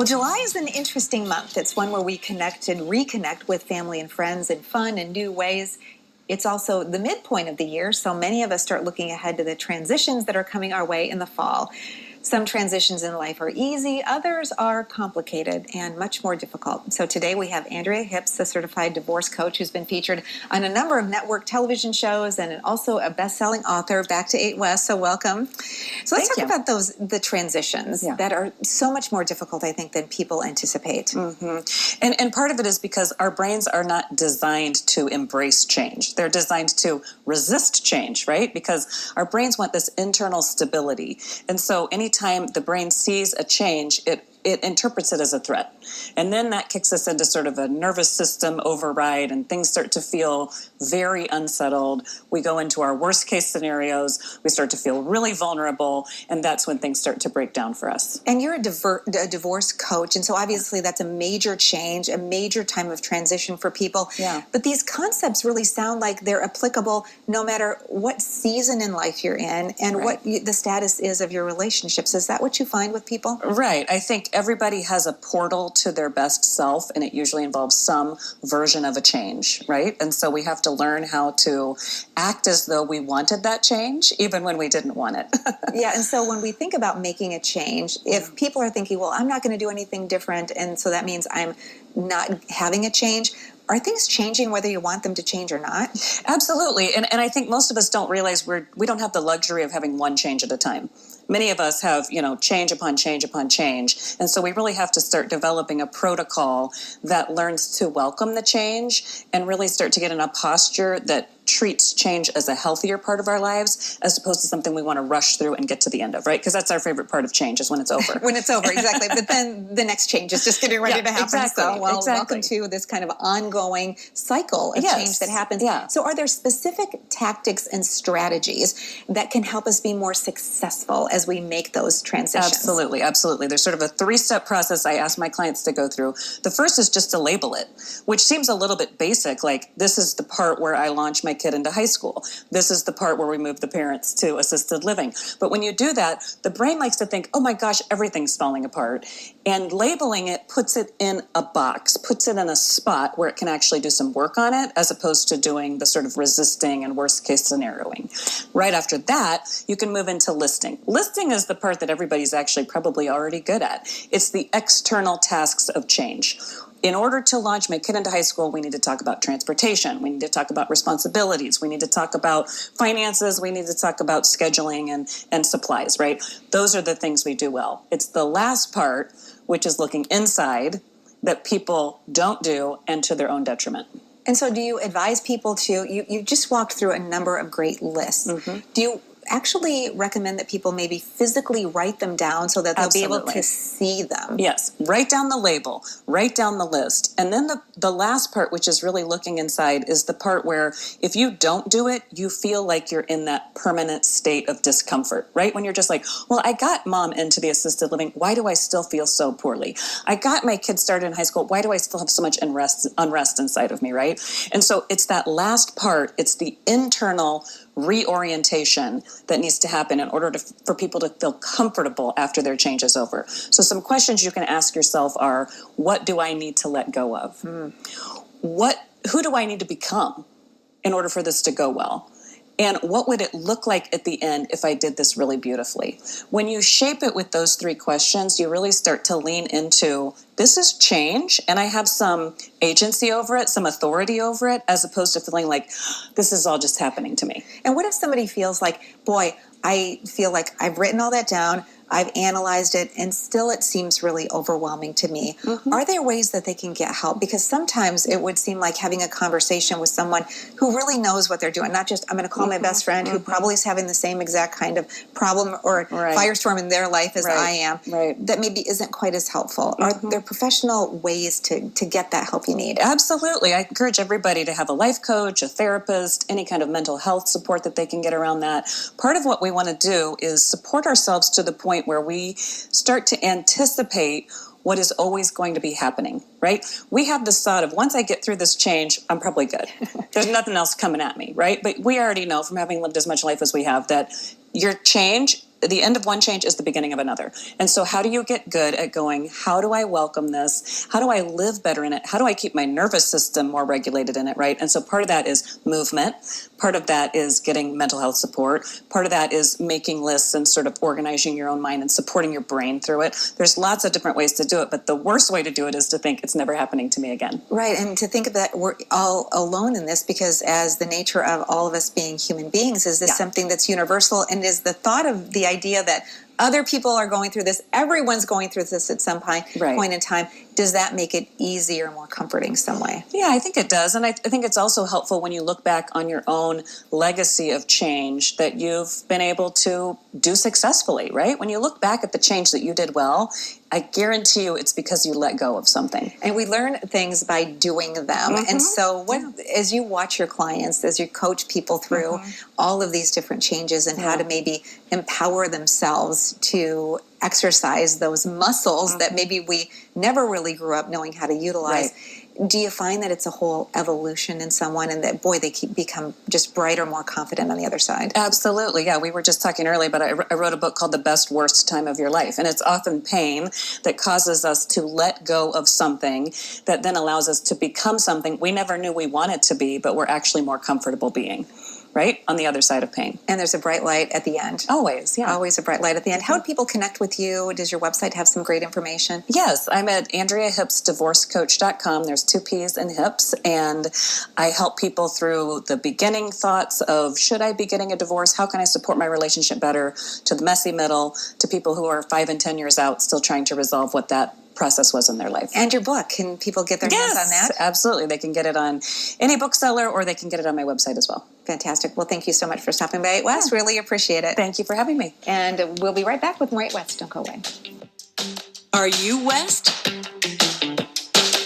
Well, July is an interesting month. It's one where we connect and reconnect with family and friends in fun and new ways. It's also the midpoint of the year, so many of us start looking ahead to the transitions that are coming our way in the fall. Some transitions in life are easy, others are complicated and much more difficult. So today we have Andrea Hips, a certified divorce coach who's been featured on a number of network television shows and also a best-selling author, back to eightWest, so welcome. So let's talk about the transitions that are so much more difficult, I think, than people anticipate. Mm-hmm. And part of it is because our brains are not designed to embrace change. They're designed to resist change, right? Because our brains want this internal stability. And so anytime the brain sees a change, it interprets it as a threat. And then that kicks us into sort of a nervous system override, and things start to feel very unsettled. We go into our worst case scenarios. We start to feel really vulnerable, and that's when things start to break down for us. And you're a divorce coach, and so obviously that's a major change, a major time of transition for people. Yeah. But these concepts really sound like they're applicable no matter what season in life you're in and what the status is of your relationships. Is that what you find with people? Right. I think everybody has a portal to their best self, and it usually involves some version of a change, right? And so we have to learn how to act as though we wanted that change, even when we didn't want it. Yeah, and so when we think about making a change, if people are thinking, well, I'm not going to do anything different, and so that means I'm not having a change, are things changing whether you want them to change or not? Absolutely. And I think most of us don't realize we don't have the luxury of having one change at a time. Many of us have, change upon change upon change. And so we really have to start developing a protocol that learns to welcome the change and really start to get in a posture that treats change as a healthier part of our lives, as opposed to something we want to rush through and get to the end of, right? Because that's our favorite part of change, is when it's over. When it's over, exactly. But then the next change is just getting ready to happen. Exactly. So, welcome to this kind of ongoing cycle of change that happens. Yeah. So are there specific tactics and strategies that can help us be more successful as we make those transitions? Absolutely, absolutely. There's sort of a 3-step process I ask my clients to go through. The first is just to label it, which seems a little bit basic, like this is the part where I launch my kid into high school. This is the part where we move the parents to assisted living. But when you do that, the brain likes to think, oh my gosh, everything's falling apart. And labeling it puts it in a box, puts it in a spot where it can actually do some work on it, as opposed to doing the sort of resisting and worst case scenarioing. Right after that, you can move into listing. Listing is the part that everybody's actually probably already good at. It's the external tasks of change. In order to launch my kid into high school, we need to talk about transportation. We need to talk about responsibilities. We need to talk about finances. We need to talk about scheduling and supplies, right? Those are the things we do well. It's the last part, which is looking inside, that people don't do, and to their own detriment. And so do you advise people to, you just walked through a number of great lists. Mm-hmm. Do you actually recommend that people maybe physically write them down so that they'll be able to see them? Yes. Write down the label, write down the list. And then the last part, which is really looking inside, is the part where if you don't do it, you feel like you're in that permanent state of discomfort, right? When you're just like, well, I got mom into the assisted living. Why do I still feel so poorly? I got my kids started in high school. Why do I still have so much unrest inside of me, right? And so it's that last part. It's the internal reorientation that needs to happen in order for people to feel comfortable after their change is over. So some questions you can ask yourself are, what do I need to let go of? Who do I need to become in order for this to go well? And what would it look like at the end if I did this really beautifully? When you shape it with those 3 questions, you really start to lean into, this is change, and I have some agency over it, some authority over it, as opposed to feeling like this is all just happening to me. And what if somebody feels like, boy, I feel like I've written all that down, I've analyzed it, and still it seems really overwhelming to me. Mm-hmm. Are there ways that they can get help? Because sometimes it would seem like having a conversation with someone who really knows what they're doing, not just, I'm going to call my best friend who probably is having the same exact kind of problem or firestorm in their life as I am, that maybe isn't quite as helpful. Are there professional ways to get that help you need? Absolutely. I encourage everybody to have a life coach, a therapist, any kind of mental health support that they can get around that. Part of what we want to do is support ourselves to the point where we start to anticipate what is always going to be happening, right? We have this thought of, once I get through this change, I'm probably good. There's nothing else coming at me, right? But we already know from having lived as much life as we have that your change the end of one change is the beginning of another. And so how do you get good at going, how do I welcome this? How do I live better in it? How do I keep my nervous system more regulated in it, right? And so part of that is movement. Part of that is getting mental health support. Part of that is making lists and sort of organizing your own mind and supporting your brain through it. There's lots of different ways to do it, but the worst way to do it is to think it's never happening to me again. Right, and to think that we're all alone in this, because as the nature of all of us being human beings, is this something that's universal, and is the thought of the idea that other people are going through this, everyone's going through this at some point in time, does that make it easier, more comforting some way? Yeah, I think it does. And I think it's also helpful when you look back on your own legacy of change that you've been able to do successfully, right? When you look back at the change that you did well, I guarantee you it's because you let go of something. And we learn things by doing them. And so as you watch your clients, as you coach people through all of these different changes and how to maybe empower themselves to exercise those muscles that maybe we never really grew up knowing how to utilize. Do you find that it's a whole evolution in someone, and that, boy, they become just brighter, more confident on the other side? Absolutely. Yeah, we were just talking earlier, but I wrote a book called The Best Worst Time of Your Life. And it's often pain that causes us to let go of something that then allows us to become something we never knew we wanted to be, but we're actually more comfortable being. Right? On the other side of pain. And there's a bright light at the end. Always, yeah. Always a bright light at the end. How would people connect with you? Does your website have some great information? Yes, I'm at AndreaHippsDivorceCoach.com. There's 2 P's in hips, and I help people through the beginning thoughts of, should I be getting a divorce? How can I support my relationship better? To the messy middle, to people who are 5 and 10 years out still trying to resolve what that process was in their life. And your book, can people get their hands on that? Absolutely. They can get it on any bookseller, or they can get it on my website as well. Fantastic. Well, thank you so much for stopping by eightWest. Really appreciate it. Thank you for having me. And we'll be right back with more eightWest. Don't go away. Are you West?